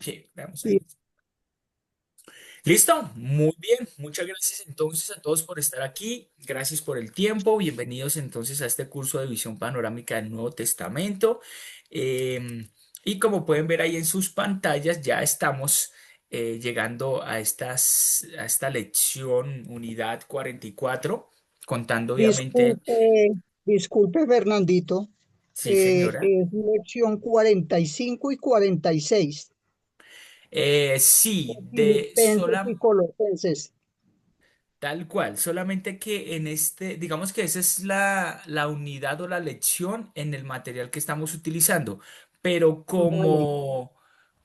Sí, veamos ahí. Sí, Listo, muy bien. Muchas gracias entonces a todos por estar aquí. Gracias por el tiempo. Bienvenidos entonces a este curso de visión panorámica del Nuevo Testamento. Eh, y como pueden ver ahí en sus pantallas, ya estamos llegando a a esta lección, unidad 44, contando obviamente. disculpe, disculpe, Fernandito. Sí, señora. Es lección 45 y 46, Sí, de Filipenses y sola. Colosenses. Tal cual, solamente que en este, digamos que esa es la unidad o la lección en el material que estamos utilizando, pero Vale.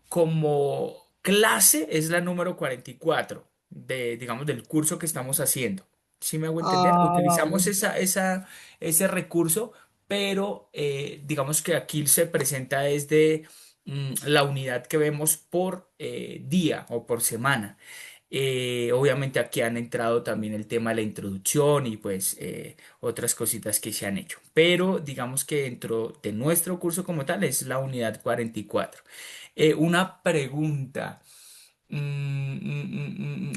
como clase es la número 44 digamos, del curso que estamos haciendo. ¿Sí me hago entender? Ah, vale. Utilizamos ese recurso, pero digamos que aquí se presenta desde la unidad que vemos por día o por semana. Obviamente aquí han entrado también el tema de la introducción y pues otras cositas que se han hecho. Pero digamos que dentro de nuestro curso como tal es la unidad 44. Una pregunta.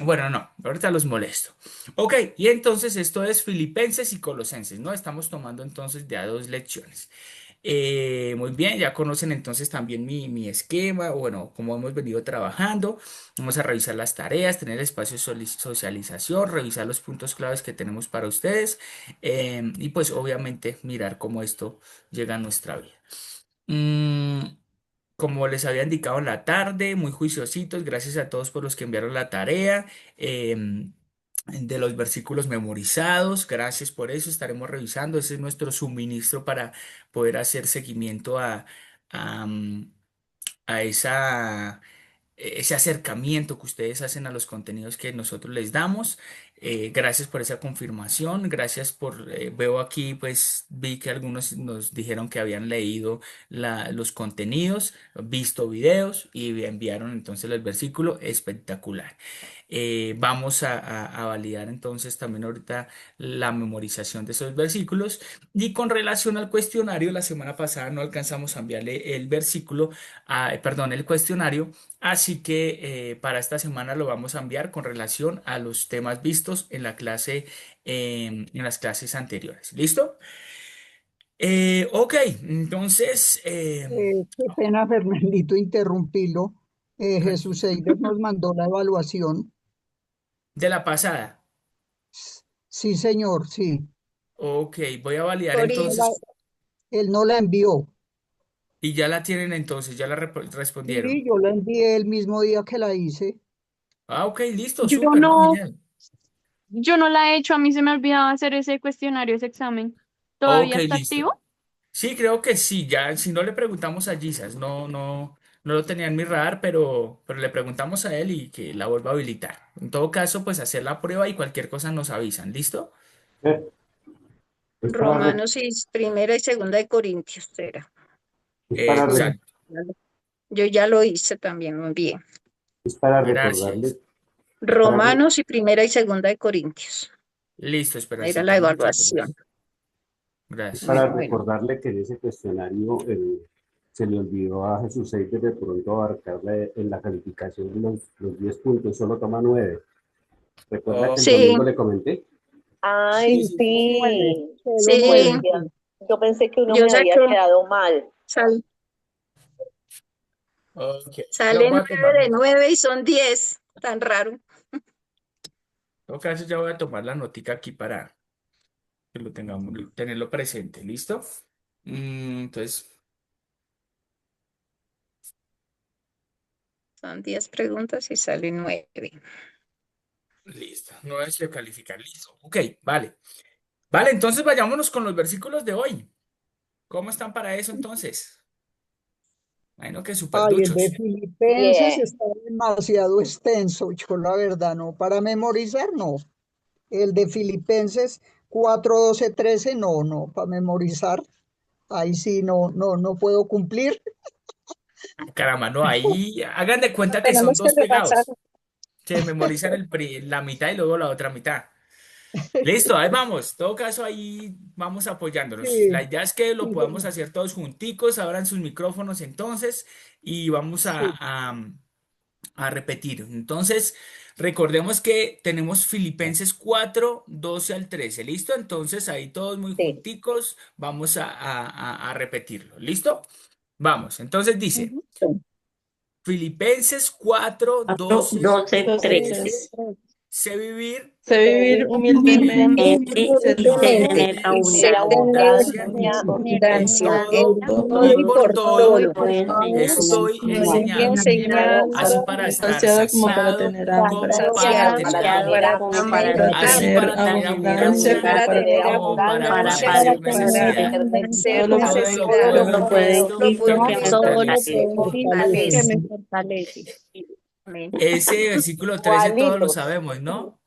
Bueno, no, ahorita los molesto. Ok, y entonces esto es Filipenses y Colosenses, ¿no? Estamos tomando entonces de a dos lecciones. Muy bien, ya conocen entonces también mi esquema, bueno, cómo hemos venido trabajando. Vamos a revisar las tareas, tener espacio de socialización, revisar los puntos claves que tenemos para ustedes y pues obviamente mirar cómo esto llega a nuestra vida. Mm, Como les había indicado en la tarde, muy juiciositos, gracias a todos por los que enviaron la tarea. De los versículos memorizados, gracias por eso, estaremos revisando, ese es nuestro suministro para poder hacer seguimiento a, mm, a ese acercamiento que ustedes hacen a los contenidos que nosotros les damos. Gracias por esa confirmación, gracias por, veo aquí, pues vi que algunos nos dijeron que habían leído los contenidos, visto videos y enviaron entonces el versículo espectacular. Vamos a validar entonces también ahorita la memorización de esos versículos y con relación al cuestionario, la semana pasada no alcanzamos a enviarle el versículo, perdón, el cuestionario. Así que para esta semana lo vamos a enviar con relación a los temas vistos en la clase, en las clases anteriores. ¿Listo? Ok, entonces, Qué pena, Fernandito, interrumpirlo. Jesús tranquilo. Eider nos mandó la evaluación. De la pasada. Sí, señor, sí. Ok, voy a validar Él no entonces. él no la envió. Y ya la tienen entonces, ya la Sí, respondieron. yo la envié el mismo día que la hice. Ah, ok, listo, Yo súper, ¿no? no, Genial. yo no la he hecho, a mí se me olvidaba hacer ese cuestionario, ese examen. Ok, ¿Todavía está listo. activo? Sí, creo que sí, ya, si no le preguntamos a Gisas, no lo tenía en mi radar, pero le preguntamos a él y que la vuelva a habilitar. En todo caso, pues hacer la prueba y cualquier cosa nos avisan, ¿listo? Eh, Es para, re- Romanos y primera y segunda de Corintios era. es para, re- Sí, Exacto, yo ya lo hice también muy bien. es para gracias. recordarle, es para, re- Romanos y primera y segunda de Corintios. Listo, Era la Esperancita, muchas evaluación. gracias. Gracias. para Bueno, recordarle que en ese cuestionario se le olvidó a Jesús Seite de pronto abarcarle en la calificación los 10 puntos, solo toma 9. ¿Recuerda que el Ok, sí, domingo le comenté? sí, Ay, sí, sí. Quedó nueve, sí. quedó Qué sí, nueve, bestia. sí. Yo pensé que uno yo me saqué había quedado mal. Ok, ya sale voy a tomar, 9 de 9 y son 10. Tan raro. en todo caso ya voy a tomar la notica aquí para que lo tengamos, tenerlo presente, ¿listo? Entonces, Son 10 preguntas y sale 9. listo, no es de calificar, listo. Ok, vale. Vale, entonces vayámonos con los versículos de hoy. ¿Cómo están para eso entonces? Bueno, que súper Ay, el de duchos. Filipenses Bien. está demasiado extenso. Yo la verdad no, para memorizar no. El de Filipenses 4, 12, 13 no, no, para memorizar. Ahí sí no puedo cumplir. Caramba, no, ahí hagan de cuenta que son Tenemos que dos repasar. pegados. Se memorizan la mitad y luego la otra mitad. Listo, ahí vamos. En todo caso, ahí vamos apoyándonos. La Sí, idea es que lo sí, podamos hacer todos junticos. Abran sus micrófonos entonces y vamos sí. a repetir. Entonces, recordemos que tenemos Filipenses 4 12 al 13. ¿Listo? Entonces, ahí todos muy Sí. junticos, vamos a repetirlo. ¿Listo? Vamos. Entonces dice, Ujú. Filipenses 4 4, 12 12, 12, 13. 13. sé vivir Sé vivir humildemente humildemente Humildemente y sé y sé tener Humildemente tener y y sé sé abundancia. tener abundancia Abundancia en abundancia todo en todo todo y y por por Todo todo. todo. estoy enseñado. Estoy Nos he enseñado, enseñado así para estar demasiado como para saciado tener para hambre, como para saciado, tener Saciado hambre, para como para tener para así tener hambre, tener para tener abundancia como abundancia para para tener poder como para abundancia, para padecer padecer para necesidad. padecer todo lo puedo Todo en lo todo necesidad. puedo lo en puede en Cristo Lo Cristo puedo que que me me todo lo fortalece. puedo fortalece. en Que Cristo. me fortalece. Amén. Ese versículo 13 todos lo igualitos. sabemos, ¿no?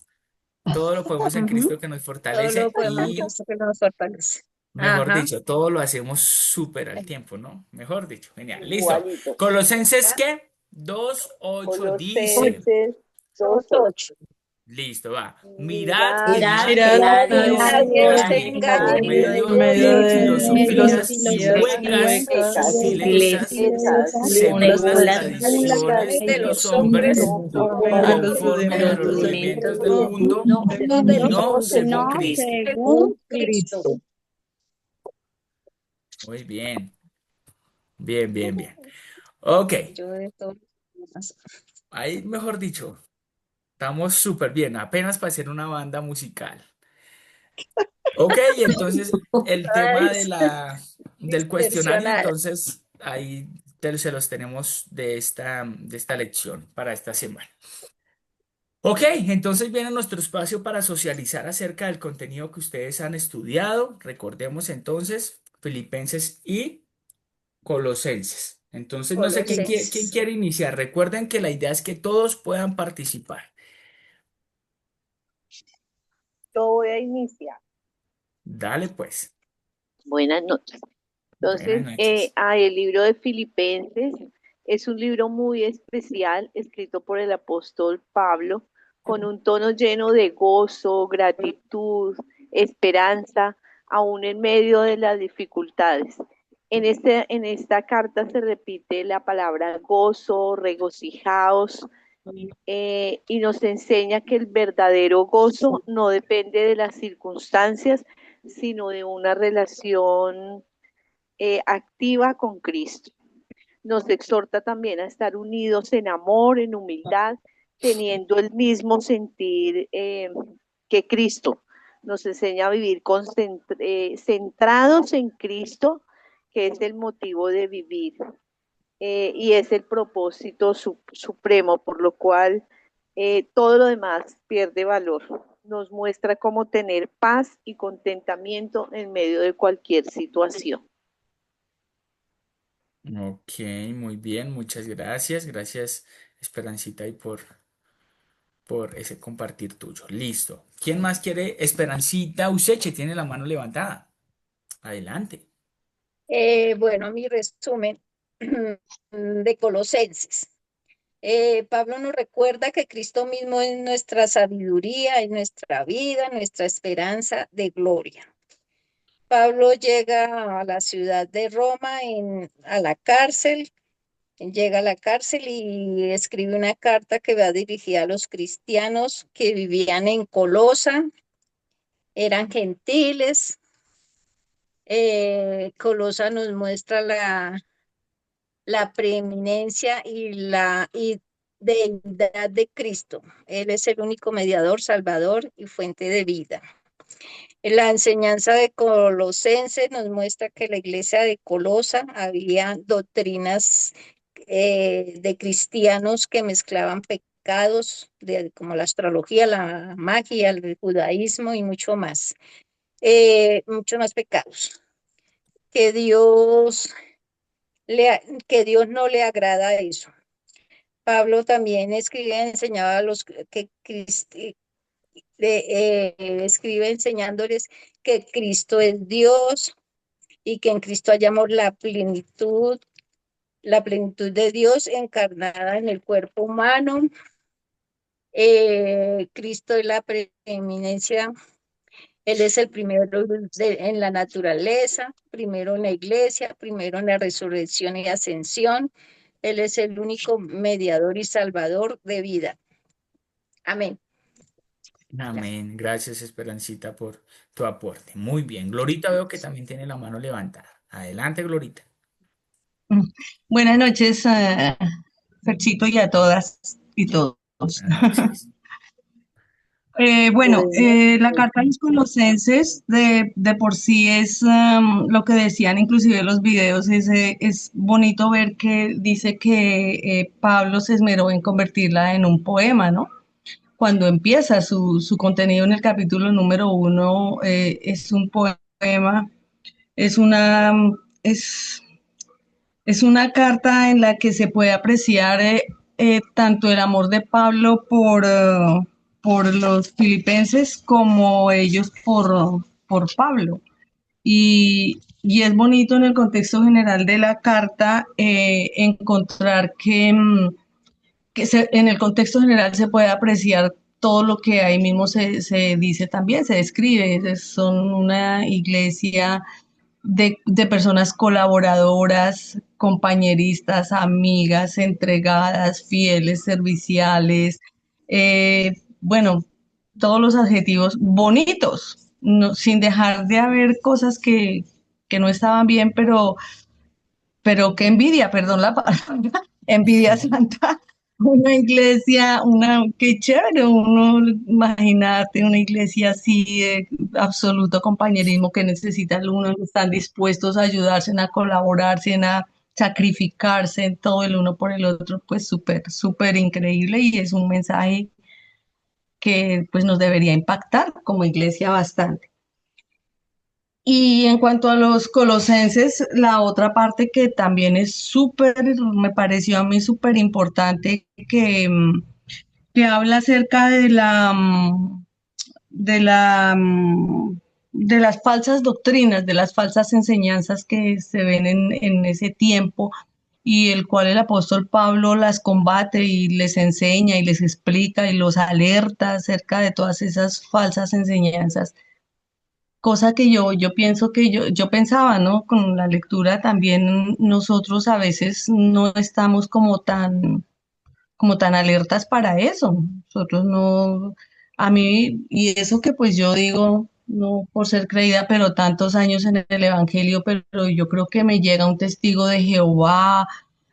Todo lo podemos en Ujú. Cristo que nos Todo lo fortalece podemos en y, Cristo que nos fortalece. mejor Ajá. dicho, todo lo hacemos súper al tiempo, ¿no? Mejor dicho, genial. Listo. Igualitos. Colosenses, ¿qué? 2:8 dice. Colosenses 2:8. Listo, va. Mirad que Mirad Mirad que nadie Mirad que que nadie nadie os os Nadie os engañe engañe por por engañe medio por medio medio de de filosofías filosofías huecas huecas huecas y y sutilezas, sutilezas, sutilezas, según las según las según las tradiciones de de tradiciones los los hombres, hombres hombres, conforme a a los los conforme a los rudimentos del rudimentos rudimentos del del mundo, mundo mundo, no según de y los no hombres, según No, Cristo. según según Cristo. Cristo. Muy bien, bien, bien, bien. Ok, Yo de todos los demás. ahí mejor dicho, estamos súper bien, apenas para ser una banda musical. Ok, entonces el Ay, tema del cuestionario, dispersionada. entonces ahí se los tenemos de esta lección para esta semana. Ok, entonces viene nuestro espacio para socializar acerca del contenido que ustedes han estudiado. Recordemos entonces Filipenses y Colosenses. Entonces, no sé quién Colosenses. quiere iniciar. Recuerden que la idea es que todos puedan participar. yo voy a iniciar. Dale pues. Buenas noches. Buenas Entonces, noches. el libro de Filipenses es un libro muy especial, escrito por el apóstol Pablo, con un tono lleno de gozo, gratitud, esperanza, aún en medio de las dificultades. En esta carta se repite la palabra gozo, regocijaos, y nos enseña que el verdadero gozo no depende de las circunstancias, sino de una relación activa con Cristo. Nos exhorta también a estar unidos en amor, en humildad, teniendo el mismo sentir que Cristo. Nos enseña a vivir centrados en Cristo, que es el motivo de vivir y es el propósito supremo, por lo cual todo lo demás pierde valor. Nos muestra cómo tener paz y contentamiento en medio de cualquier situación. Ok, muy bien, muchas gracias. Gracias, Esperancita, y por ese compartir tuyo. Listo. ¿Quién más quiere? Esperancita Useche tiene la mano levantada. Adelante. Bueno, mi resumen de Colosenses. Pablo nos recuerda que Cristo mismo es nuestra sabiduría, es nuestra vida, nuestra esperanza de gloria. Pablo llega a la ciudad de Roma, a la cárcel, llega a la cárcel y escribe una carta que va dirigida a los cristianos que vivían en Colosa, eran gentiles. Colosa nos muestra la preeminencia y la deidad de Cristo. Él es el único mediador, salvador y fuente de vida. La enseñanza de Colosenses nos muestra que la iglesia de Colosa había doctrinas de cristianos que mezclaban pecados como la astrología, la magia, el judaísmo y mucho más pecados. Que que Dios no le agrada eso. Pablo también enseñaba a los que escribe enseñándoles que Cristo es Dios y que en Cristo hallamos la plenitud de Dios encarnada en el cuerpo humano. Cristo es la preeminencia, Él es el primero en la naturaleza, primero en la iglesia, primero en la resurrección y ascensión. Él es el único mediador y salvador de vida. Amén. Gracias. Amén. Gracias, Esperancita, por tu aporte. Muy bien. Glorita veo que también tiene la mano levantada. Adelante, Glorita. Mm. Buenas noches, Ferchito, y a todas y todos. Buenas noches. Bueno, Buenas la noches. carta a los colosenses de por sí es lo que decían inclusive los videos, es bonito ver que dice que Pablo se esmeró en convertirla en un poema, ¿no? Cuando empieza su contenido en el capítulo número 1, es un poema, es una, es, es una carta en la que se puede apreciar tanto el amor de Pablo por los filipenses como ellos por Pablo. Y es bonito en el contexto general de la carta encontrar que en el contexto general se puede apreciar todo lo que ahí mismo se dice también, se describe. Son una iglesia de personas colaboradoras, compañeristas, amigas, entregadas, fieles, serviciales, bueno, todos los adjetivos bonitos, sin dejar de haber cosas que no estaban bien, pero qué envidia, perdón la palabra, envidia santa. Una iglesia, qué chévere, uno, imagínate una iglesia así de absoluto compañerismo que necesita el uno, que están dispuestos a ayudarse, a colaborarse, a sacrificarse en todo el uno por el otro, pues súper, súper increíble y es un mensaje que pues nos debería impactar como iglesia bastante. Y en cuanto a los colosenses, la otra parte que también es súper, me pareció a mí súper importante, que habla acerca de de las falsas doctrinas, de las falsas enseñanzas que se ven en ese tiempo y el cual el apóstol Pablo las combate y les enseña y les explica y los alerta acerca de todas esas falsas enseñanzas. Cosa que yo pienso que yo pensaba, ¿no? Con la lectura también nosotros a veces no estamos como tan alertas para eso. Nosotros no, a mí, y eso que pues yo digo, no por ser creída, pero tantos años en el Evangelio, pero yo creo que me llega un testigo de Jehová,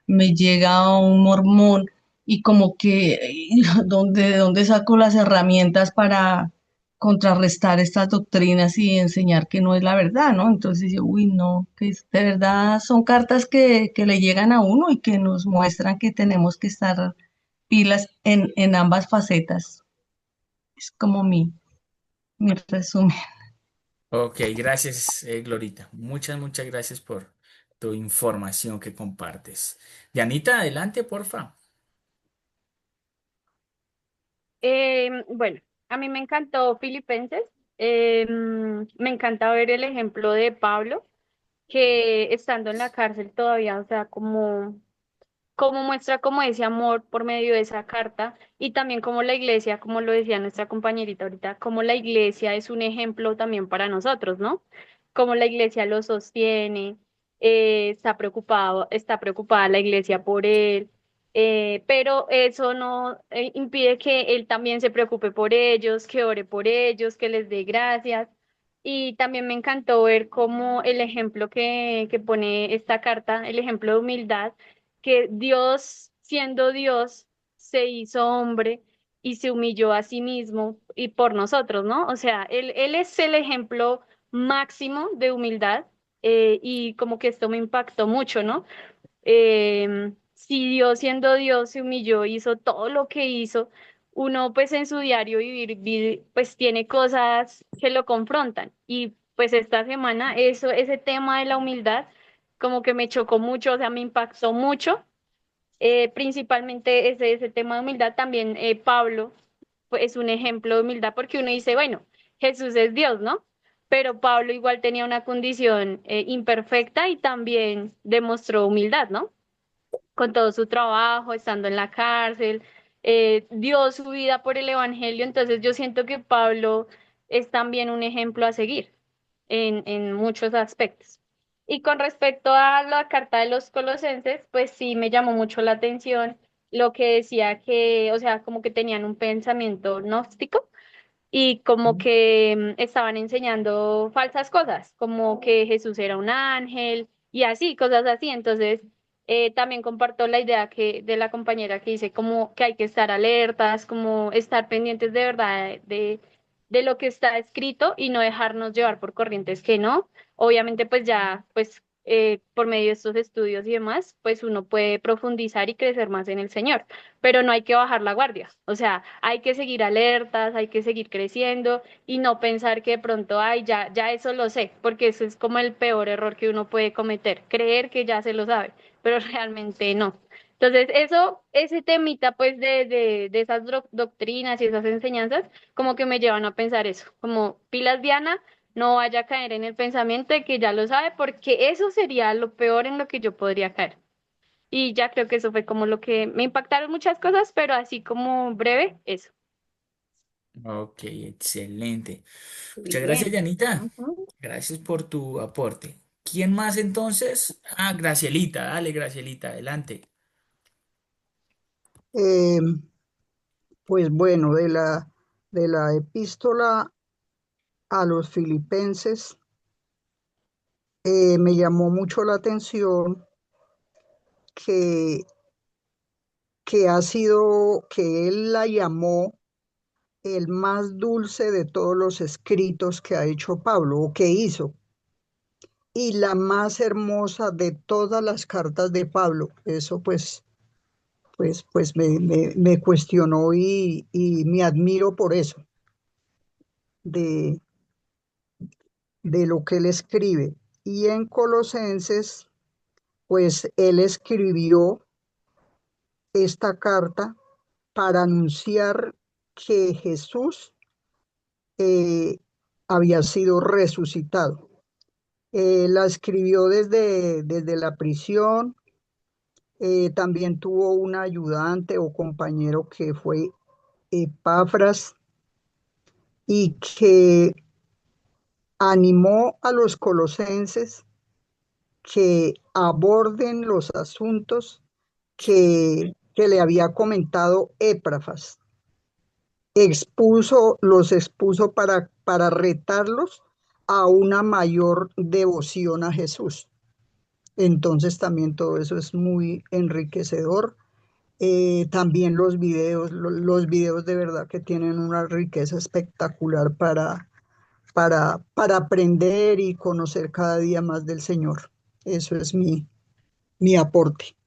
me llega un mormón, y como que, ¿de dónde saco las herramientas para contrarrestar estas doctrinas y enseñar que no es la verdad, ¿no? Entonces yo, uy, no, de verdad son cartas que le llegan a uno y que nos muestran que tenemos que estar pilas en ambas facetas. Es como mi resumen. Ok, gracias, Glorita. Muchas gracias por tu información que compartes. Yanita, adelante, porfa. Bueno, a mí me encantó Filipenses. Me encanta ver el ejemplo de Pablo, que estando en la cárcel todavía, o sea, como muestra como ese amor por medio de esa carta y también como la iglesia, como lo decía nuestra compañerita ahorita, como la iglesia es un ejemplo también para nosotros, ¿no? Como la iglesia lo sostiene, está preocupada la iglesia por él, pero eso no impide que él también se preocupe por ellos, que ore por ellos, que les dé gracias. Y también me encantó ver cómo el ejemplo que pone esta carta, el ejemplo de humildad, que Dios, siendo Dios, se hizo hombre y se humilló a sí mismo y por nosotros, ¿no? O sea, él es el ejemplo máximo de humildad y como que esto me impactó mucho, ¿no? Si Dios siendo Dios se humilló, hizo todo lo que hizo, uno pues en su diario vivir, pues tiene cosas que lo confrontan y pues esta semana ese tema de la humildad como que me chocó mucho, o sea, me impactó mucho, principalmente ese tema de humildad. También Pablo pues, es un ejemplo de humildad porque uno dice, bueno, Jesús es Dios, ¿no? Pero Pablo igual tenía una condición imperfecta y también demostró humildad, ¿no? Con todo su trabajo, estando en la cárcel, dio su vida por el Evangelio. Entonces yo siento que Pablo es también un ejemplo a seguir en muchos aspectos. Y con respecto a la carta de los Colosenses, pues sí me llamó mucho la atención lo que decía que, o sea, como que tenían un pensamiento gnóstico y como que estaban enseñando falsas cosas, como que Jesús era un ángel y así, cosas así. Entonces, también comparto la idea que de la compañera que dice como que hay que estar alertas, como estar pendientes de verdad de lo que está escrito y no dejarnos llevar por corrientes que no. Obviamente, pues ya, pues por medio de estos estudios y demás, pues uno puede profundizar y crecer más en el Señor, pero no hay que bajar la guardia. O sea, hay que seguir alertas, hay que seguir creciendo y no pensar que de pronto, ay, ya eso lo sé, porque eso es como el peor error que uno puede cometer, creer que ya se lo sabe, pero realmente no. Entonces, ese temita, pues, de esas doctrinas y esas enseñanzas, como que me llevan a pensar eso, como pilas Diana, no vaya a caer en el pensamiento de que ya lo sabe, porque eso sería lo peor en lo que yo podría caer. Y ya creo que eso fue como lo que me impactaron muchas cosas, pero así como breve, eso. Ok, excelente. Muy Muchas gracias, bien. Yanita. Ujú. Gracias por tu aporte. ¿Quién más entonces? Ah, Gracielita. Dale, Gracielita, adelante. Eh, pues bueno, de la epístola a los filipenses, me llamó mucho la atención que, que él la llamó el más dulce de todos los escritos que ha hecho Pablo o que hizo, y la más hermosa de todas las cartas de Pablo. Eso pues me cuestionó y me admiro por eso, de, de lo que él escribe. Y en Colosenses, pues él escribió esta carta para anunciar que Jesús eh, había sido resucitado. La escribió desde la prisión. También tuvo un ayudante o compañero que fue Epafras y que animó a los colosenses que aborden los asuntos que le había comentado Epafras. Los expuso para retarlos a una mayor devoción a Jesús. Entonces también todo eso es muy enriquecedor. También los videos de verdad que tienen una riqueza espectacular para aprender y conocer cada día más del Señor. Eso es mi aporte.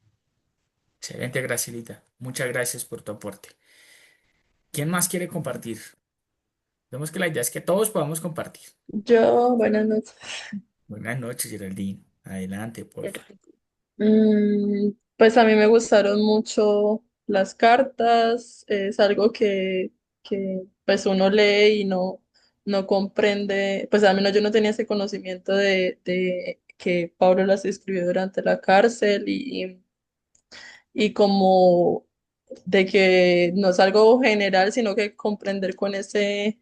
Excelente, Gracielita. Muchas gracias por tu aporte. ¿Quién más quiere compartir? Vemos que la idea es que todos podamos compartir. Yo, buenas noches. Buenas noches, Geraldine. Adelante, porfa. Pues a mí me gustaron mucho las cartas, es algo que pues uno lee y no comprende, pues al menos yo no tenía ese conocimiento de que Pablo las escribió durante la cárcel y como de que no es algo general, sino que comprender con ese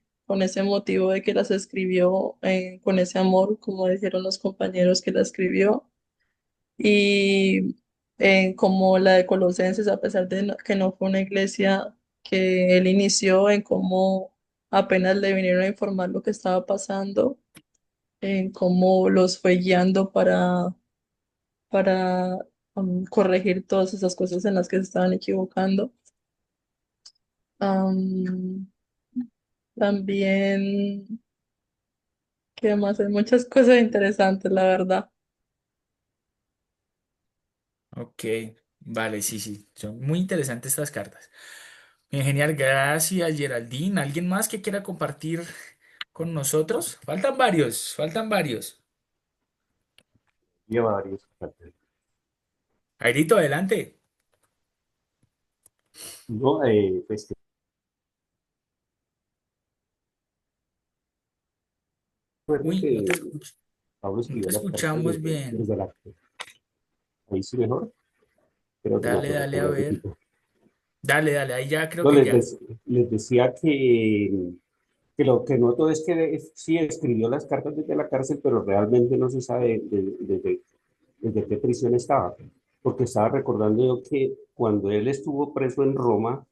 motivo de que las escribió con ese amor, como dijeron los compañeros que la escribió. Y como la de Colosenses, a pesar de que no fue una iglesia que él inició, en cómo apenas le vinieron a informar lo que estaba pasando, en cómo los fue guiando para corregir todas esas cosas en las que se estaban equivocando. Am, también, ¿qué más? Hay muchas cosas interesantes, la verdad. Ok, vale, sí, sí. Son muy interesantes estas cartas. Bien, genial, gracias, Geraldine. ¿Alguien más que quiera compartir con nosotros? Faltan varios, faltan varios. Lleva varios carteles. Airito, adelante. No, pues recuerdo Uy, que Pablo no te escribió las cartas escuchamos bien. desde la... Ahí sí mejor, creo que me Dale, dale, a lo ver. repito. Dale, dale, ahí ya creo No, que ya. les decía que que lo que noto es que sí escribió las cartas desde la cárcel, pero realmente no se sabe desde qué prisión estaba, porque estaba recordando yo que cuando él estuvo preso en Roma,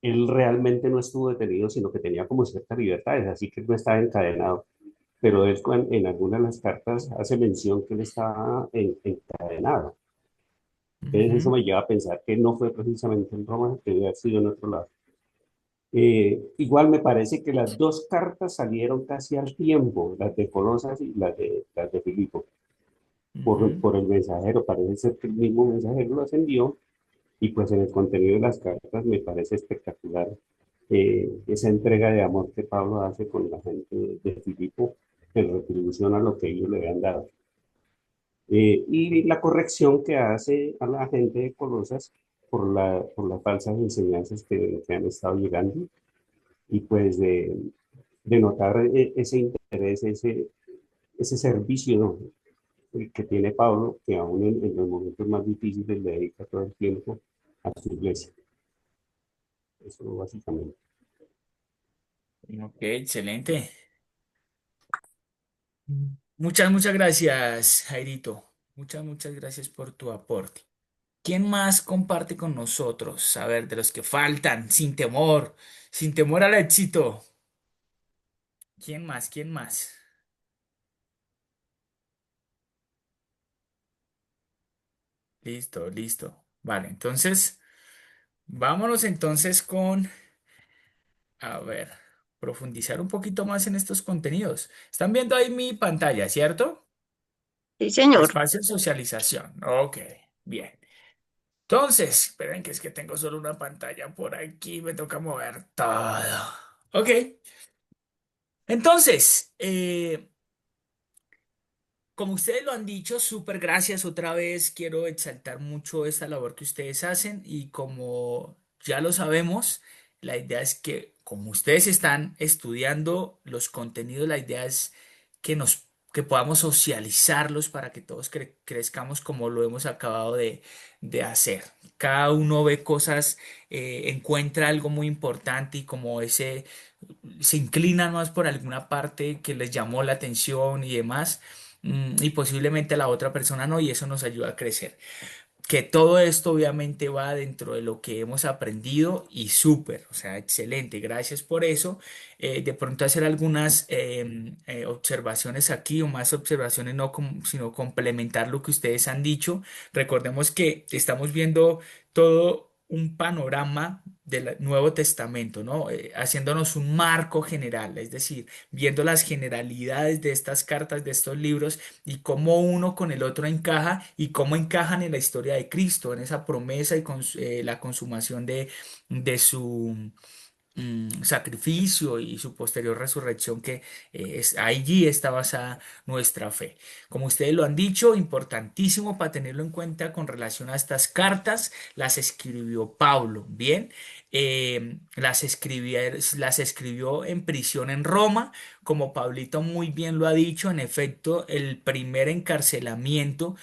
él realmente no estuvo detenido, sino que tenía como ciertas libertades, así que no estaba encadenado. Pero él en alguna de las cartas hace mención que él estaba encadenado. Entonces eso Ujú. me lleva a pensar que no fue precisamente en Roma, que debe haber sido en otro lado. Igual me parece que las dos cartas salieron casi al tiempo, las de Colosas y las de Filipo, Ujú. por el mensajero. Parece ser que el mismo mensajero las envió y pues en el contenido de las cartas me parece espectacular esa entrega de amor que Pablo hace con la gente de Filipo en retribución a lo que ellos le habían dado. Y la corrección que hace a la gente de Colosas por las falsas enseñanzas que han estado llegando y pues de notar ese interés, ese servicio, ¿no? El que tiene Pablo, que aún en los momentos más difíciles le dedica todo el tiempo a su iglesia. Eso básicamente. Ok, excelente. Muchas gracias, Jairito. Muchas gracias por tu aporte. ¿Quién más comparte con nosotros? A ver, de los que faltan, sin temor al éxito. ¿Quién más? ¿Quién más? Listo, listo. Vale, entonces, vámonos entonces con, a ver, profundizar un poquito más en estos contenidos. Están viendo ahí mi pantalla, ¿cierto? Sí, señor. Espacio de socialización. Ok, bien. Entonces, esperen que es que tengo solo una pantalla por aquí, me toca mover todo. Ok, entonces, como ustedes lo han dicho, súper gracias otra vez. Quiero exaltar mucho esta labor que ustedes hacen y como ya lo sabemos, la idea es que como ustedes están estudiando los contenidos, la idea es que podamos socializarlos para que todos crezcamos como lo hemos acabado de hacer. Cada uno ve cosas, encuentra algo muy importante y como ese se inclinan más por alguna parte que les llamó la atención y demás, y posiblemente la otra persona no, y eso nos ayuda a crecer. Que todo esto obviamente va dentro de lo que hemos aprendido y súper, o sea, excelente, gracias por eso. De pronto hacer algunas observaciones aquí o más observaciones, no sino complementar lo que ustedes han dicho. Recordemos que estamos viendo todo un panorama del Nuevo Testamento, ¿no? Haciéndonos un marco general, es decir, viendo las generalidades de estas cartas, de estos libros y cómo uno con el otro encaja y cómo encajan en la historia de Cristo, en esa promesa y con la consumación de su sacrificio y su posterior resurrección, que allí está basada nuestra fe. Como ustedes lo han dicho, importantísimo para tenerlo en cuenta con relación a estas cartas, las escribió Pablo, ¿bien? Las escribió en prisión en Roma, como Pablito muy bien lo ha dicho, en efecto, el primer encarcelamiento.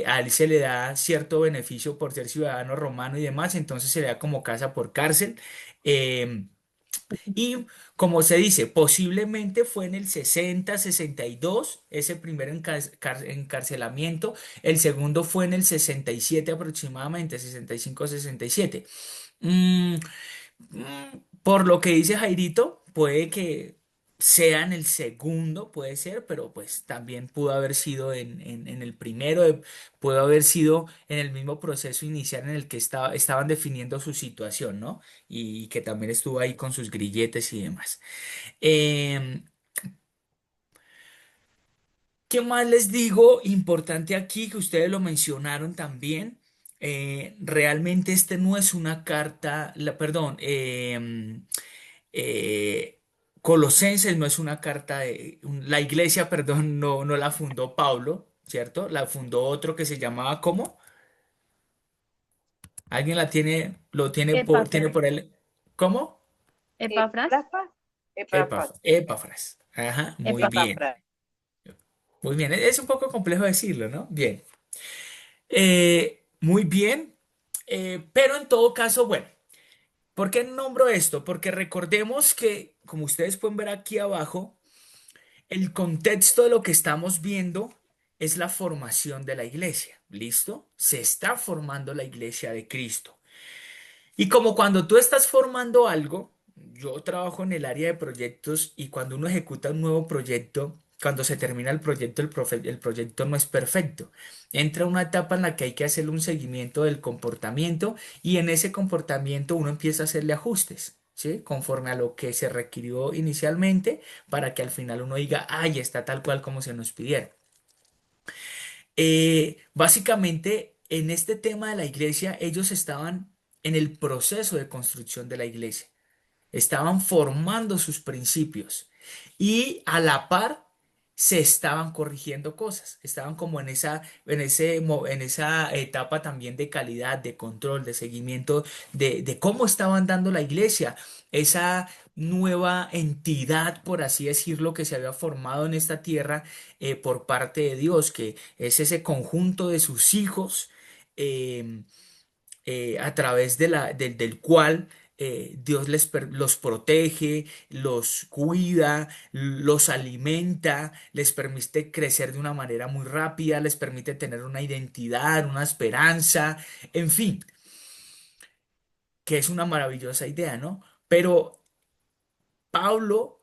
A él se le da cierto beneficio por ser ciudadano romano y demás, entonces se le da como casa por cárcel. Em, y como se dice, posiblemente fue en el 60, 62 ese primer encarcelamiento. El segundo fue en el 67 aproximadamente, 65, 67. Mm, por lo que dice Jairito, puede que sea en el segundo, puede ser, pero pues también pudo haber sido en el primero, pudo haber sido en el mismo proceso inicial en el que estaban definiendo su situación, ¿no? Y que también estuvo ahí con sus grilletes y demás. Em, ¿Qué más les digo? Importante aquí que ustedes lo mencionaron también. Realmente este no es una carta, perdón, eh, Colosenses no es una carta la iglesia, perdón, no la fundó Pablo, ¿cierto? La fundó otro que se llamaba ¿cómo? ¿Alguien la tiene, tiene Epafras. por él? ¿Cómo? Epafras. Epafras. Epafras. Ajá, muy bien. Epafras. Epafras. Muy bien. Es un poco complejo decirlo, ¿no? Bien. Muy bien. Pero en todo caso, bueno. ¿Por qué nombro esto? Porque recordemos que, como ustedes pueden ver aquí abajo, el contexto de lo que estamos viendo es la formación de la iglesia. ¿Listo? Se está formando la iglesia de Cristo. Y como cuando tú estás formando algo, yo trabajo en el área de proyectos y cuando uno ejecuta un nuevo proyecto, cuando se termina el proyecto, el proyecto no es perfecto. Entra una etapa en la que hay que hacerle un seguimiento del comportamiento y en ese comportamiento uno empieza a hacerle ajustes, ¿sí? Conforme a lo que se requirió inicialmente para que al final uno diga, ay, está tal cual como se nos pidieron. Básicamente, en este tema de la iglesia, ellos estaban en el proceso de construcción de la iglesia, estaban formando sus principios y a la par se estaban corrigiendo cosas, estaban como en esa etapa también de calidad, de control, de seguimiento de cómo estaban dando la iglesia, esa nueva entidad, por así decirlo, que se había formado en esta tierra por parte de Dios, que es ese conjunto de sus hijos. em, a través del cual Dios los protege, los cuida, los alimenta, les permite crecer de una manera muy rápida, les permite tener una identidad, una esperanza, en fin, que es una maravillosa idea, ¿no? Pero Pablo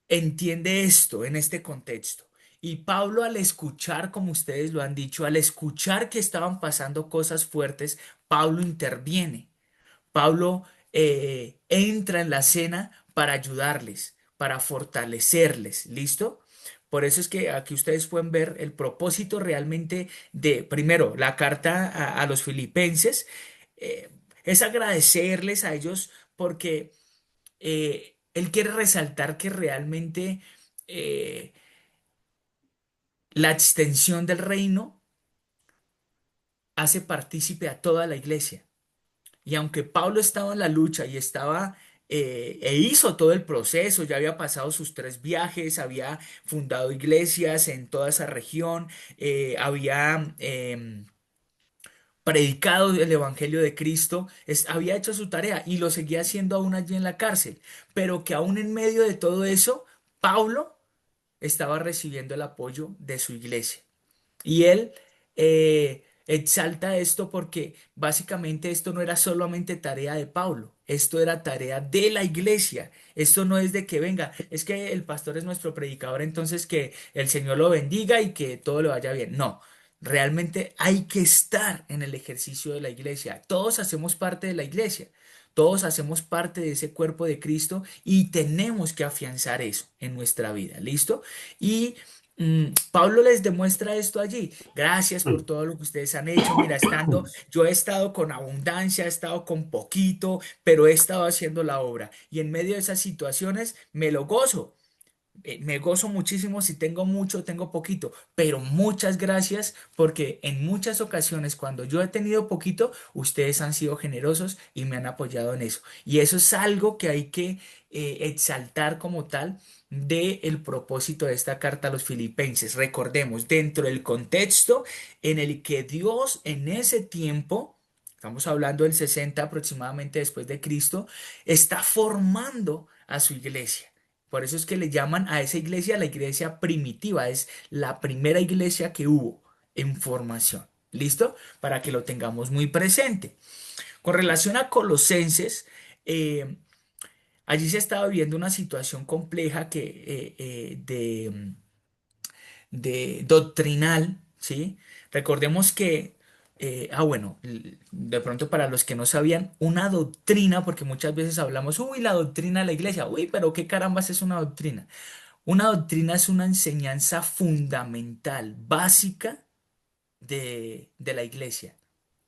entiende esto en este contexto. Y Pablo al escuchar, como ustedes lo han dicho, al escuchar que estaban pasando cosas fuertes, Pablo interviene. Pablo entra en la escena para ayudarles, para fortalecerles, ¿listo? Por eso es que aquí ustedes pueden ver el propósito realmente de, primero, la carta a los filipenses, eh, es agradecerles a ellos porque él quiere resaltar que realmente eh, la extensión del reino hace partícipe a toda la iglesia. Y aunque Pablo estaba en la lucha y estaba e hizo todo el proceso, ya había pasado sus 3 viajes, había fundado iglesias en toda esa región, había predicado el evangelio de Cristo, había hecho su tarea y lo seguía haciendo aún allí en la cárcel, pero que aún en medio de todo eso, Pablo estaba recibiendo el apoyo de su iglesia. Y él exalta esto porque básicamente esto no era solamente tarea de Pablo, esto era tarea de la iglesia. Esto no es de que venga, es que el pastor es nuestro predicador, entonces que el Señor lo bendiga y que todo le vaya bien. No, realmente hay que estar en el ejercicio de la iglesia. Todos hacemos parte de la iglesia. Todos hacemos parte de ese cuerpo de Cristo y tenemos que afianzar eso en nuestra vida. ¿Listo? Y Pablo les demuestra esto allí. Gracias por todo lo que ustedes han hecho. Mira, yo he estado con abundancia, he estado con poquito, pero he estado haciendo la obra. Y en medio de esas situaciones me lo gozo. Me gozo muchísimo si tengo mucho, tengo poquito, pero muchas gracias porque en muchas ocasiones cuando yo he tenido poquito, ustedes han sido generosos y me han apoyado en eso. Y eso es algo que hay que exaltar como tal del propósito de esta carta a los filipenses. Recordemos, dentro del contexto en el que Dios en ese tiempo, estamos hablando del 60 aproximadamente después de Cristo, está formando a su iglesia. Por eso es que le llaman a esa iglesia la iglesia primitiva, es la primera iglesia que hubo en formación. ¿Listo? Para que lo tengamos muy presente. Con relación a Colosenses, eh, allí se estaba viviendo una situación compleja de doctrinal, ¿sí? Recordemos que, bueno, de pronto para los que no sabían, una doctrina, porque muchas veces hablamos, uy, la doctrina de la iglesia, uy, pero qué carambas es una doctrina. Una doctrina es una enseñanza fundamental, básica de la iglesia.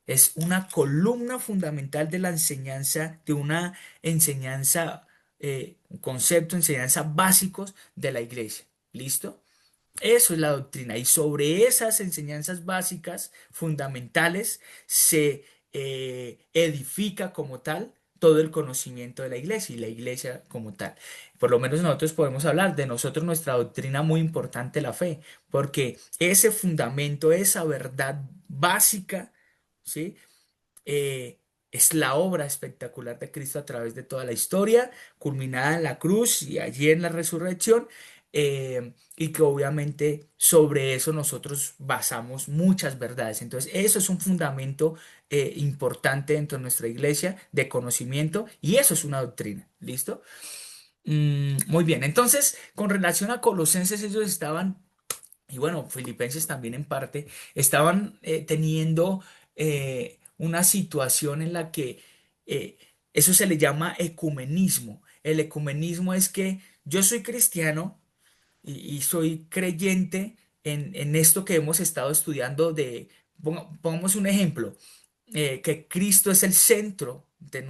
Es una columna fundamental de la enseñanza, de una enseñanza, un concepto, enseñanza básicos de la iglesia. ¿Listo? Eso es la doctrina. Y sobre esas enseñanzas básicas, fundamentales, se edifica como tal todo el conocimiento de la iglesia y la iglesia como tal. Por lo menos nosotros podemos hablar de nosotros, nuestra doctrina muy importante, la fe, porque ese fundamento, esa verdad básica, ¿sí? Es la obra espectacular de Cristo a través de toda la historia, culminada en la cruz y allí en la resurrección, y que obviamente sobre eso nosotros basamos muchas verdades. Entonces, eso es un fundamento importante dentro de nuestra iglesia de conocimiento y eso es una doctrina. ¿Listo? Muy bien, entonces, con relación a Colosenses, ellos estaban, y bueno, Filipenses también en parte, estaban teniendo una situación en la que eh, eso se le llama ecumenismo. El ecumenismo es que yo soy cristiano y soy creyente en esto que hemos estado estudiando de, pongamos un ejemplo, que Cristo es el centro de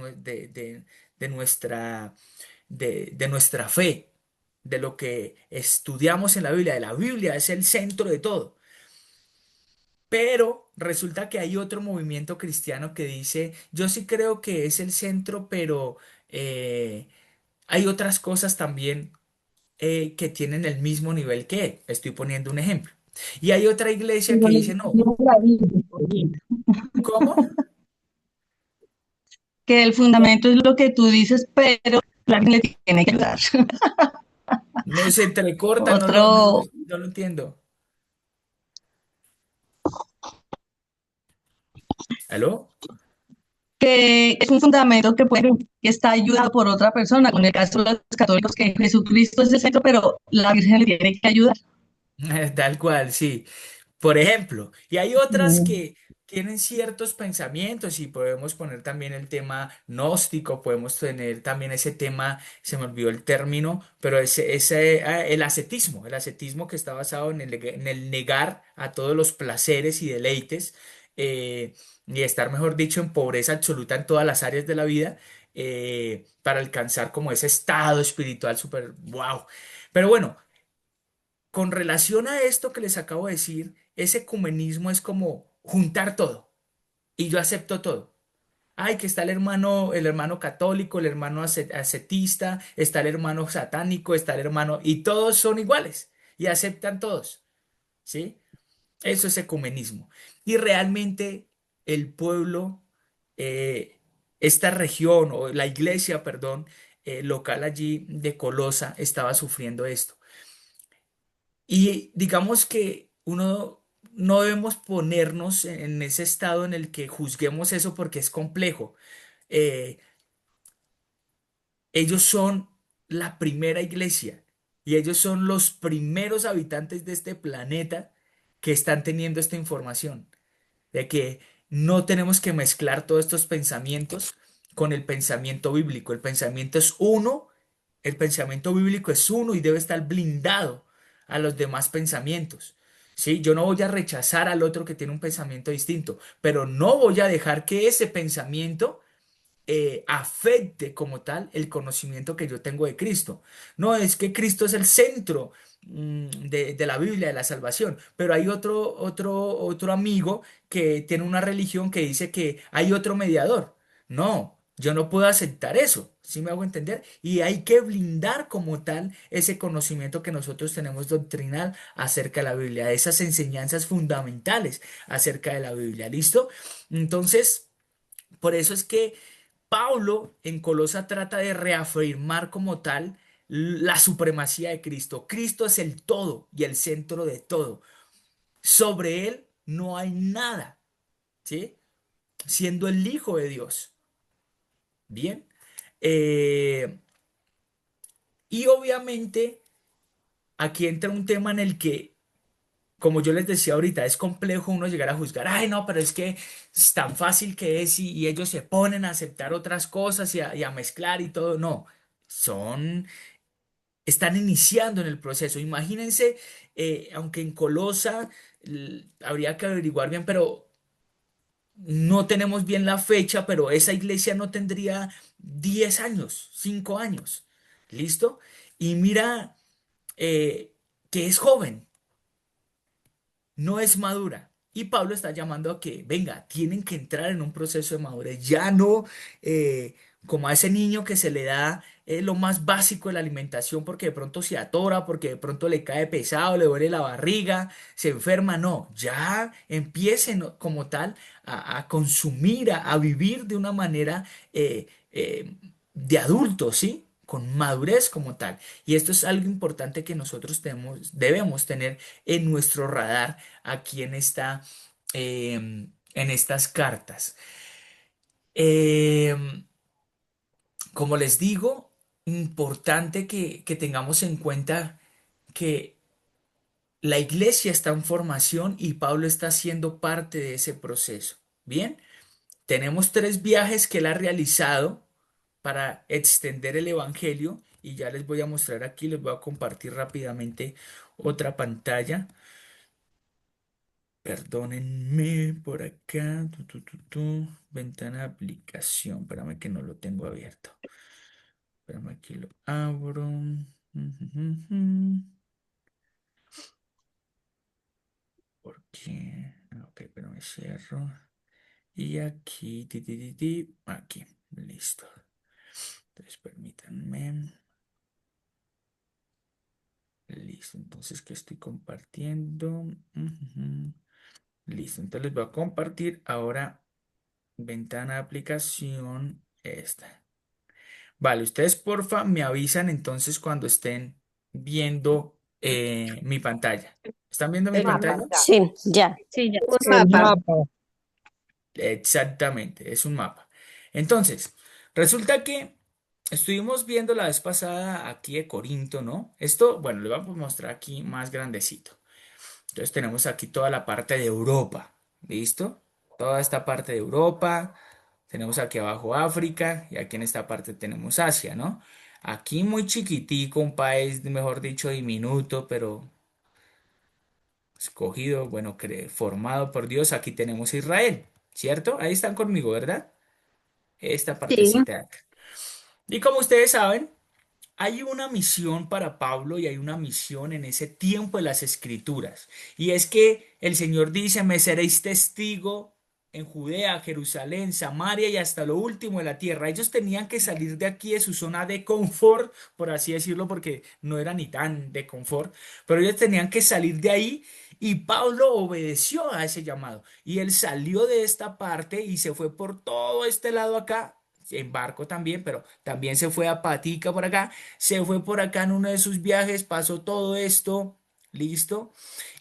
nuestra de nuestra fe, de lo que estudiamos en la Biblia, de la Biblia es el centro de todo. Pero resulta que hay otro movimiento cristiano que dice, yo sí creo que es el centro, pero hay otras cosas también que tienen el mismo nivel que él. Estoy poniendo un ejemplo. Y hay otra iglesia que dice, no, ¿cómo? Que el fundamento es lo que tú dices, pero la Virgen le tiene que ayudar. No se entrecorta, Otro, no lo entiendo. ¿Aló? que es un fundamento que está ayudado por otra persona, con el caso de los católicos, que Jesucristo es el centro, pero la Virgen le tiene que ayudar. Tal cual, sí. Por ejemplo, y hay otras Mm. que tienen ciertos pensamientos y podemos poner también el tema gnóstico, podemos tener también ese tema, se me olvidó el término, pero el ascetismo que está basado en el negar a todos los placeres y deleites y estar, mejor dicho, en pobreza absoluta en todas las áreas de la vida para alcanzar como ese estado espiritual súper wow. Pero bueno. Con relación a esto que les acabo de decir, ese ecumenismo es como juntar todo y yo acepto todo. Ay, que está el hermano católico, el hermano ascetista, está el hermano satánico, está el hermano, y todos son iguales y aceptan todos, ¿sí? Eso es ecumenismo. Y realmente el pueblo, eh, esta región o la iglesia, perdón, local allí de Colosa estaba sufriendo esto. Y digamos que uno no debemos ponernos en ese estado en el que juzguemos eso porque es complejo. Eh, ellos son la primera iglesia y ellos son los primeros habitantes de este planeta que están teniendo esta información, de que no tenemos que mezclar todos estos pensamientos con el pensamiento bíblico. El pensamiento es uno, el pensamiento bíblico es uno y debe estar blindado a los demás pensamientos. Sí, yo no voy a rechazar al otro que tiene un pensamiento distinto, pero no voy a dejar que ese pensamiento afecte como tal el conocimiento que yo tengo de Cristo. No es que Cristo es el centro de la Biblia, de la salvación, pero hay otro amigo que tiene una religión que dice que hay otro mediador. No, yo no puedo aceptar eso, ¿sí me hago entender? Y hay que blindar como tal ese conocimiento que nosotros tenemos doctrinal acerca de la Biblia, de esas enseñanzas fundamentales acerca de la Biblia, ¿listo? Entonces, por eso es que Pablo en Colosa trata de reafirmar como tal la supremacía de Cristo. Cristo es el todo y el centro de todo. Sobre él no hay nada, ¿sí? Siendo el Hijo de Dios. Bien. Eh, y obviamente aquí entra un tema en el que, como yo les decía ahorita, es complejo uno llegar a juzgar, ay no, pero es que es tan fácil que es y ellos se ponen a aceptar otras cosas y a mezclar y todo. No, son están iniciando en el proceso. Imagínense, aunque en Colosa habría que averiguar bien, pero no tenemos bien la fecha, pero esa iglesia no tendría 10 años, 5 años. ¿Listo? Y mira que es joven, no es madura. Y Pablo está llamando a que, venga, tienen que entrar en un proceso de madurez. Ya no como a ese niño que se le da lo más básico de la alimentación porque de pronto se atora, porque de pronto le cae pesado, le duele la barriga, se enferma. No, ya empiecen como tal a consumir, a vivir de una manera de adulto, ¿sí? Con madurez como tal. Y esto es algo importante que nosotros debemos tener en nuestro radar aquí en estas cartas. Em, Como les digo, importante que tengamos en cuenta que la iglesia está en formación y Pablo está siendo parte de ese proceso. Bien, tenemos 3 viajes que él ha realizado para extender el evangelio y ya les voy a mostrar aquí, les voy a compartir rápidamente otra pantalla. Perdónenme por acá. Ventana de aplicación. Espérame que no lo tengo abierto. Espérame, aquí lo abro. ¿Por qué? Ok, pero me cierro. Y aquí, aquí, listo. Entonces, permítanme. Listo, entonces, ¿qué estoy compartiendo? Listo, entonces les voy a compartir ahora ventana de aplicación esta. Vale, ustedes porfa me avisan entonces cuando estén viendo mi pantalla. ¿Están viendo mi El Mapa pantalla? mapa, ya. Sí, ya. Sí, ya. un El mapa. mapa. Exactamente, es un mapa. Entonces, resulta que estuvimos viendo la vez pasada aquí de Corinto, ¿no? Esto, bueno, le vamos a mostrar aquí más grandecito. Entonces tenemos aquí toda la parte de Europa, ¿listo? Toda esta parte de Europa. Tenemos aquí abajo África y aquí en esta parte tenemos Asia, ¿no? Aquí muy chiquitico, un país, mejor dicho, diminuto, pero escogido, bueno, formado por Dios. Aquí tenemos Israel, ¿cierto? Ahí están conmigo, ¿verdad? Esta Sí, partecita de acá. Y como ustedes saben, hay una misión para Pablo y hay una misión en ese tiempo de las Escrituras. Y es que el Señor dice, me seréis testigo en Judea, Jerusalén, Samaria y hasta lo último de la tierra. Ellos tenían que salir de aquí, de su zona de confort, por así decirlo, porque no era ni tan de confort, pero ellos tenían que salir de ahí y Pablo obedeció a ese llamado. Y él salió de esta parte y se fue por todo este lado acá. En barco también, pero también se fue a Patica por acá, se fue por acá en uno de sus viajes, pasó todo esto, listo.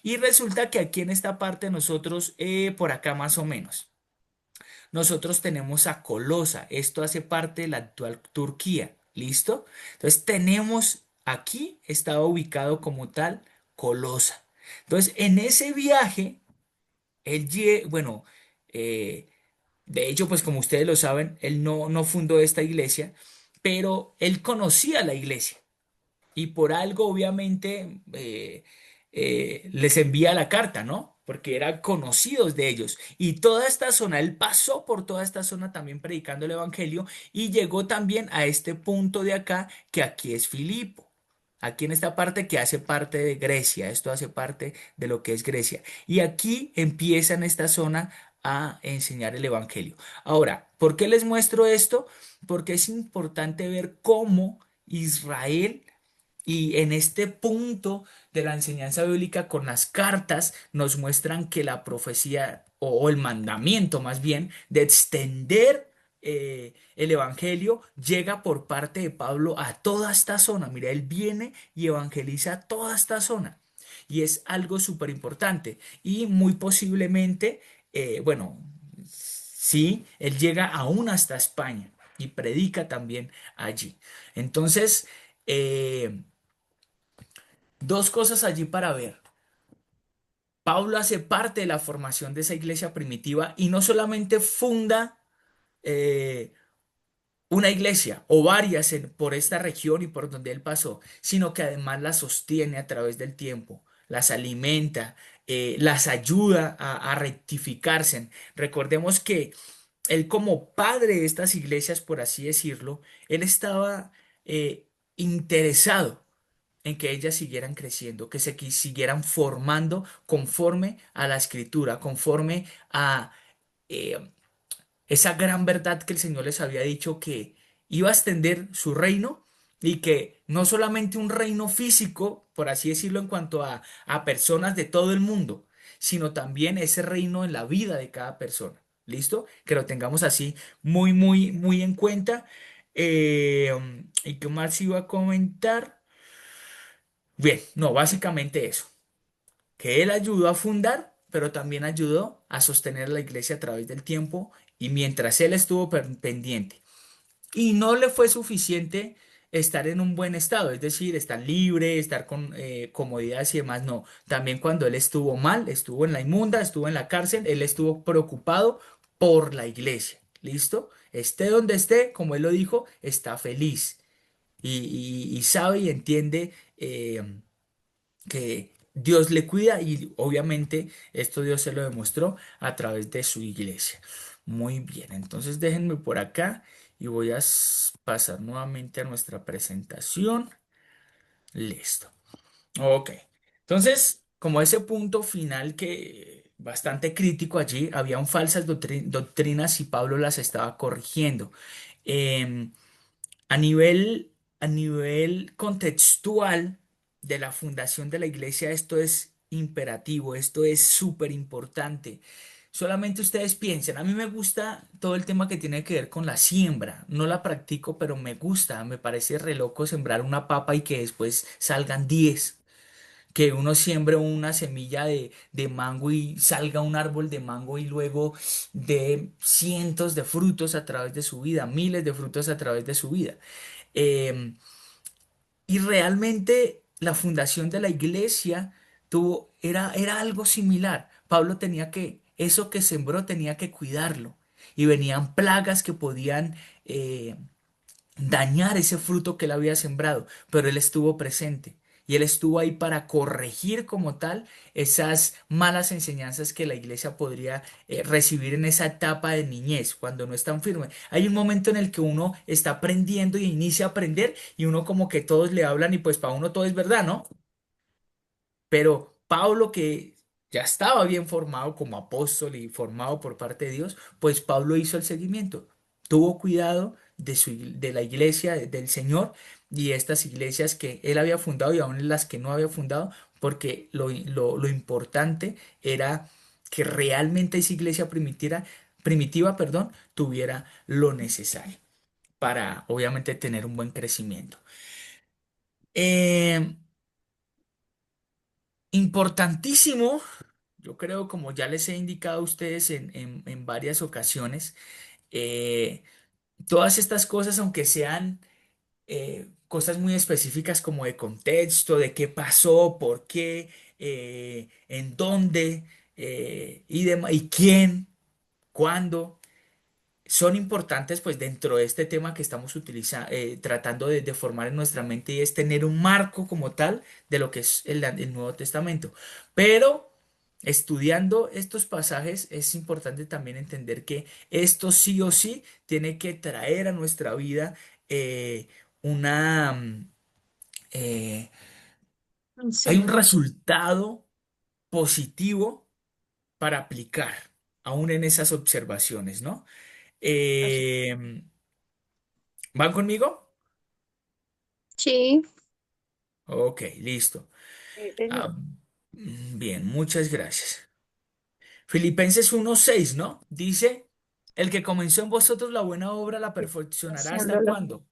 Y resulta que aquí en esta parte nosotros, por acá más o menos, nosotros tenemos a Colosa, esto hace parte de la actual Turquía, listo. Entonces tenemos aquí, estaba ubicado como tal Colosa. Entonces en ese viaje, bueno, eh, de hecho, pues como ustedes lo saben, él no fundó esta iglesia, pero él conocía la iglesia y por algo obviamente les envía la carta, ¿no? Porque eran conocidos de ellos. Y toda esta zona, él pasó por toda esta zona también predicando el evangelio y llegó también a este punto de acá, que aquí es Filipo. Aquí en esta parte que hace parte de Grecia, esto hace parte de lo que es Grecia. Y aquí empieza en esta zona a enseñar el evangelio. Ahora, ¿por qué les muestro esto? Porque es importante ver cómo Israel y en este punto de la enseñanza bíblica con las cartas nos muestran que la profecía o el mandamiento más bien de extender el evangelio llega por parte de Pablo a toda esta zona. Mira, él viene y evangeliza toda esta zona. Y es algo súper importante. Y muy posiblemente, bueno, sí, él llega aún hasta España y predica también allí. Entonces, eh, dos cosas allí para ver. Pablo hace parte de la formación de esa iglesia primitiva y no solamente funda eh, una iglesia o varias por esta región y por donde él pasó, sino que además las sostiene a través del tiempo, las alimenta, las ayuda a rectificarse. Recordemos que él como padre de estas iglesias, por así decirlo, él estaba interesado en que ellas siguieran creciendo, que siguieran formando conforme a la escritura, conforme a eh, esa gran verdad que el Señor les había dicho que iba a extender su reino y que no solamente un reino físico, por así decirlo, en cuanto a personas de todo el mundo, sino también ese reino en la vida de cada persona. ¿Listo? Que lo tengamos así muy, muy, muy en cuenta. ¿Y qué más iba a comentar? Bien, no, básicamente eso, que él ayudó a fundar, pero también ayudó a sostener la iglesia a través del tiempo y mientras él estuvo pendiente. Y no le fue suficiente estar en un buen estado, es decir, estar libre, estar con comodidades y demás, no. También cuando él estuvo mal, estuvo en la inmunda, estuvo en la cárcel, él estuvo preocupado por la iglesia. ¿Listo? Esté donde esté, como él lo dijo, está feliz y sabe y entiende que Dios le cuida y obviamente esto Dios se lo demostró a través de su iglesia. Muy bien, entonces déjenme por acá y voy a pasar nuevamente a nuestra presentación. Listo. Ok. Entonces, como ese punto final que bastante crítico allí, habían falsas doctrinas y Pablo las estaba corrigiendo. Em, a nivel, a nivel contextual de la fundación de la iglesia, esto es imperativo, esto es súper importante. Solamente ustedes piensen, a mí me gusta todo el tema que tiene que ver con la siembra. No la practico, pero me gusta, me parece re loco sembrar una papa y que después salgan 10. Que uno siembre una semilla de mango y salga un árbol de mango y luego de cientos de frutos a través de su vida, miles de frutos a través de su vida. Eh, y realmente la fundación de la iglesia era algo similar. Pablo tenía que, eso que sembró tenía que cuidarlo. Y venían plagas que podían dañar ese fruto que él había sembrado, pero él estuvo presente. Y él estuvo ahí para corregir como tal esas malas enseñanzas que la iglesia podría recibir en esa etapa de niñez, cuando no es tan firme. Hay un momento en el que uno está aprendiendo y inicia a aprender y uno como que todos le hablan y pues para uno todo es verdad, ¿no? Pero Pablo, que ya estaba bien formado como apóstol y formado por parte de Dios, pues Pablo hizo el seguimiento. Tuvo cuidado de la iglesia del Señor y estas iglesias que él había fundado y aún las que no había fundado, porque lo importante era que realmente esa iglesia primitiva, perdón, tuviera lo necesario para obviamente tener un buen crecimiento. Eh, Importantísimo. Yo creo, como ya les he indicado a ustedes en varias ocasiones, eh, todas estas cosas, aunque sean cosas muy específicas como de contexto, de qué pasó, por qué, en dónde, y quién, cuándo son importantes pues dentro de este tema que estamos tratando de formar en nuestra mente y es tener un marco como tal de lo que es el Nuevo Testamento. Pero estudiando estos pasajes es importante también entender que esto sí o sí tiene que traer a nuestra vida una... eh, hay un Enseñanza. resultado positivo para aplicar aún en esas observaciones, ¿no? Eh, ¿Van conmigo? Sí, Ok, listo. Sí, Ah, señor. bien, muchas gracias. Filipenses 1:6, ¿no? Dice, el que comenzó en vosotros la buena obra la perfeccionará ¿hasta haciéndolo, cuándo?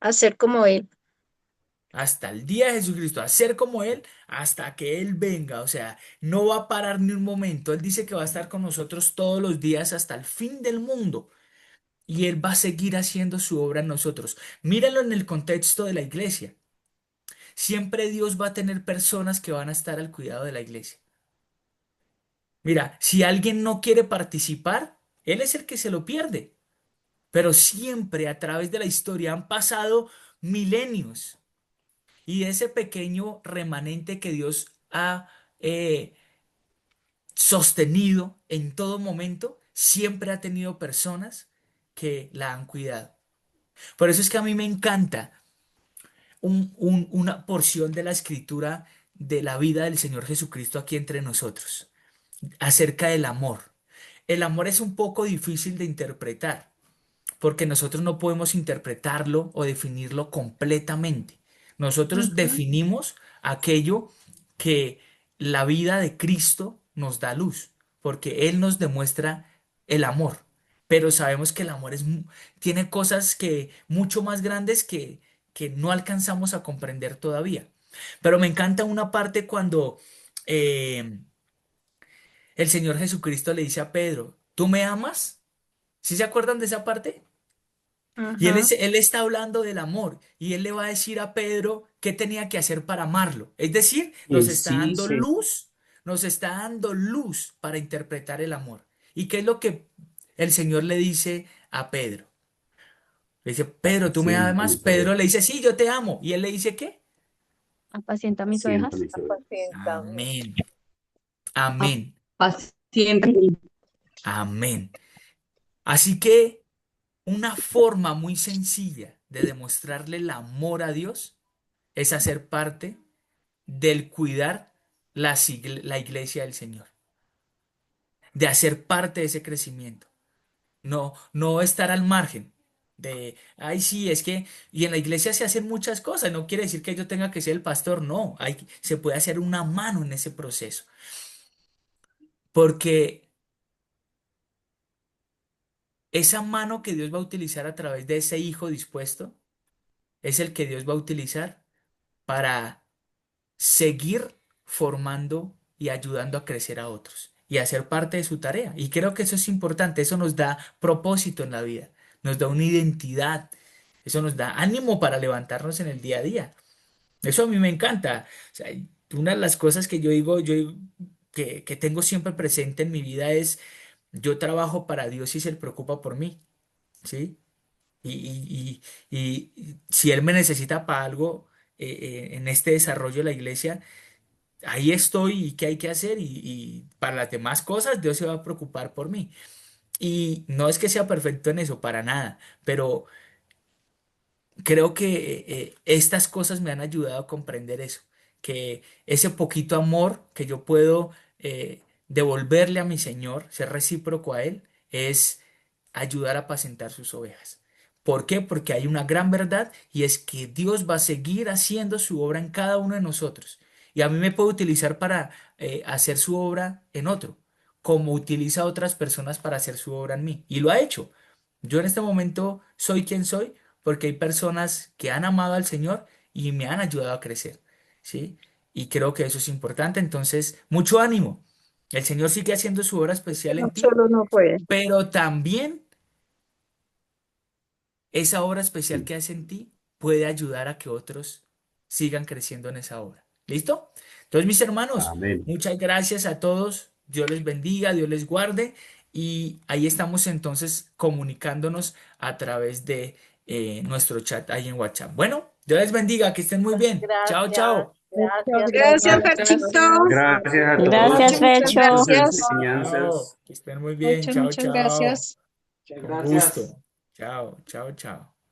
hacer como él. Hasta el día de Jesucristo, a ser como Él hasta que Él venga. O sea, no va a parar ni un momento. Él dice que va a estar con nosotros todos los días hasta el fin del mundo. Y Él va a seguir haciendo su obra en nosotros. Míralo en el contexto de la iglesia. Siempre Dios va a tener personas que van a estar al cuidado de la iglesia. Mira, si alguien no quiere participar, Él es el que se lo pierde. Pero siempre a través de la historia han pasado milenios y ese pequeño remanente que Dios ha sostenido en todo momento, siempre ha tenido personas que la han cuidado. Por eso es que a mí me encanta una porción de la escritura de la vida del Señor Jesucristo aquí entre nosotros, acerca del amor. El amor es un poco difícil de interpretar, porque nosotros no podemos interpretarlo o definirlo completamente. Nosotros Ujú. definimos aquello que la vida de Cristo nos da luz, porque Él nos demuestra el amor. Pero sabemos que el amor tiene cosas que mucho más grandes que no alcanzamos a comprender todavía. Pero me encanta una parte cuando eh, el Señor Jesucristo le dice a Pedro, ¿tú me amas? ¿Sí se acuerdan de esa parte? Y Ajá. él está hablando del amor y él le va a decir a Pedro qué tenía que hacer para amarlo. Es decir, Sí, sí, nos está dando luz para interpretar el amor. ¿Y qué es lo que el Señor le dice a Pedro? Le dice, Pedro, ¿tú me siento amas? mis Pedro ovejas, le dice, sí, yo te amo. ¿Y él le dice qué? Apacienta mis siento ovejas. mis ovejas. Apaciéntame. Amén, amén, Paciente. amén. Así que una forma muy sencilla de demostrarle el amor a Dios es hacer parte del cuidar la iglesia del Señor, de hacer parte de ese crecimiento, no estar al margen de, ay, sí, es que, y en la iglesia se hacen muchas cosas, no quiere decir que yo tenga que ser el pastor, no, se puede hacer una mano en ese proceso, porque esa mano que Dios va a utilizar a través de ese hijo dispuesto es el que Dios va a utilizar para seguir formando y ayudando a crecer a otros y hacer parte de su tarea. Y creo que eso es importante, eso nos da propósito en la vida, nos da una identidad, eso nos da ánimo para levantarnos en el día a día. Eso a mí me encanta. O sea, una de las cosas que que tengo siempre presente en mi vida es, yo trabajo para Dios y se preocupa por mí, ¿sí? Y si Él me necesita para algo en este desarrollo de la iglesia, ahí estoy y qué hay que hacer y para las demás cosas Dios se va a preocupar por mí. Y no es que sea perfecto en eso, para nada, pero creo que estas cosas me han ayudado a comprender eso, que ese poquito amor que yo puedo devolverle a mi Señor, ser recíproco a Él, es ayudar a apacentar sus ovejas. ¿Por qué? Porque hay una gran verdad y es que Dios va a seguir haciendo su obra en cada uno de nosotros. Y a mí me puede utilizar para hacer su obra en otro, como utiliza a otras personas para hacer su obra en mí. Y lo ha hecho. Yo en este momento soy quien soy porque hay personas que han amado al Señor y me han ayudado a crecer, ¿sí? Y creo que eso es importante. Entonces, mucho ánimo. El Señor sigue haciendo su obra especial No, en ti, solo no puede. pero también esa obra especial que hace en ti puede ayudar a que otros sigan creciendo en esa obra. ¿Listo? Entonces, mis hermanos, Amén. muchas gracias a todos. Dios les bendiga, Dios les guarde. Y ahí estamos entonces comunicándonos a través de nuestro chat ahí en WhatsApp. Bueno, Dios les bendiga, que estén muy bien. Chao, Gracias, chao. Muchas gracias, Gracias, Fernando. gracias. Ferchito. Gracias a Muchas, Gracias, todos muchas por Fecho. sus gracias. Chao. enseñanzas. Que estén muy bien. Muchas, Chao, muchas chao. gracias. Con gusto. Chao, chao, chao.